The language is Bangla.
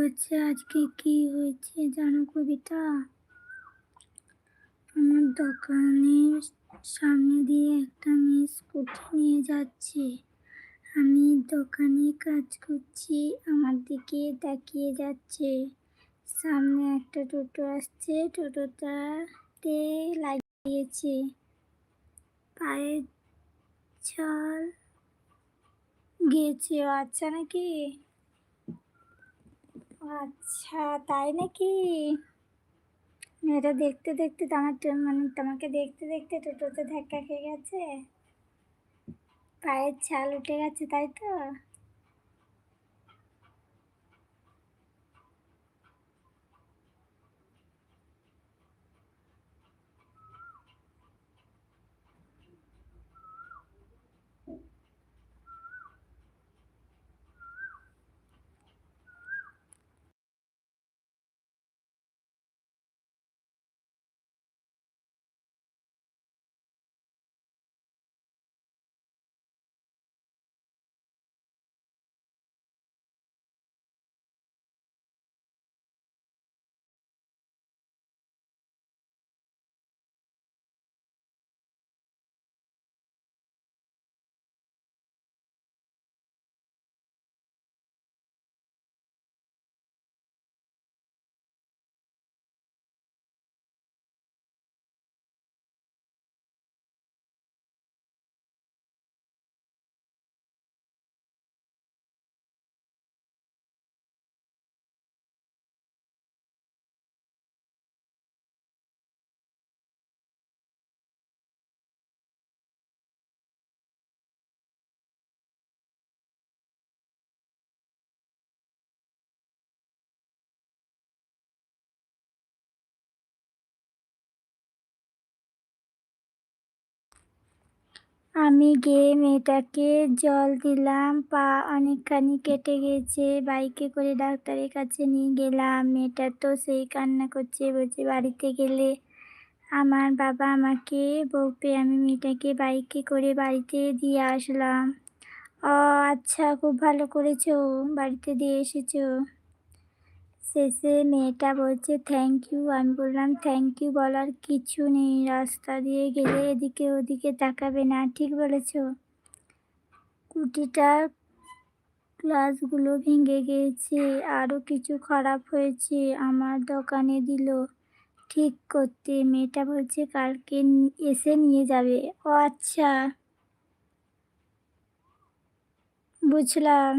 হচ্ছে আজকে কি হয়েছে জানো কবিতা? আমার দোকানের সামনে দিয়ে একটা মেয়ে স্কুটি নিয়ে যাচ্ছে। আমি দোকানে কাজ করছি, আমার দিকে তাকিয়ে যাচ্ছে। সামনে একটা টোটো আসছে, টোটোটাতে লাগিয়েছে। পায়ের ছাল গিয়েছে। আচ্ছা নাকি? আচ্ছা তাই নাকি? এটা দেখতে দেখতে তোমাকে দেখতে দেখতে টোটোতে ধাক্কা খেয়ে গেছে, পায়ের ছাল উঠে গেছে, তাই তো? আমি গিয়ে মেয়েটাকে জল দিলাম, পা অনেকখানি কেটে গেছে। বাইকে করে ডাক্তারের কাছে নিয়ে গেলাম। মেয়েটা তো সেই কান্না করছে, বলছে বাড়িতে গেলে আমার বাবা আমাকে বকবে। আমি মেয়েটাকে বাইকে করে বাড়িতে দিয়ে আসলাম। ও আচ্ছা, খুব ভালো করেছো, বাড়িতে দিয়ে এসেছো। শেষে মেয়েটা বলছে থ্যাংক ইউ। আমি বললাম থ্যাংক ইউ বলার কিছু নেই, রাস্তা দিয়ে গেলে এদিকে ওদিকে তাকাবে না। ঠিক বলেছো। স্কুটিটার গ্লাসগুলো ভেঙে গিয়েছে, আরও কিছু খারাপ হয়েছে। আমার দোকানে দিল ঠিক করতে। মেয়েটা বলছে কালকে এসে নিয়ে যাবে। ও আচ্ছা, বুঝলাম।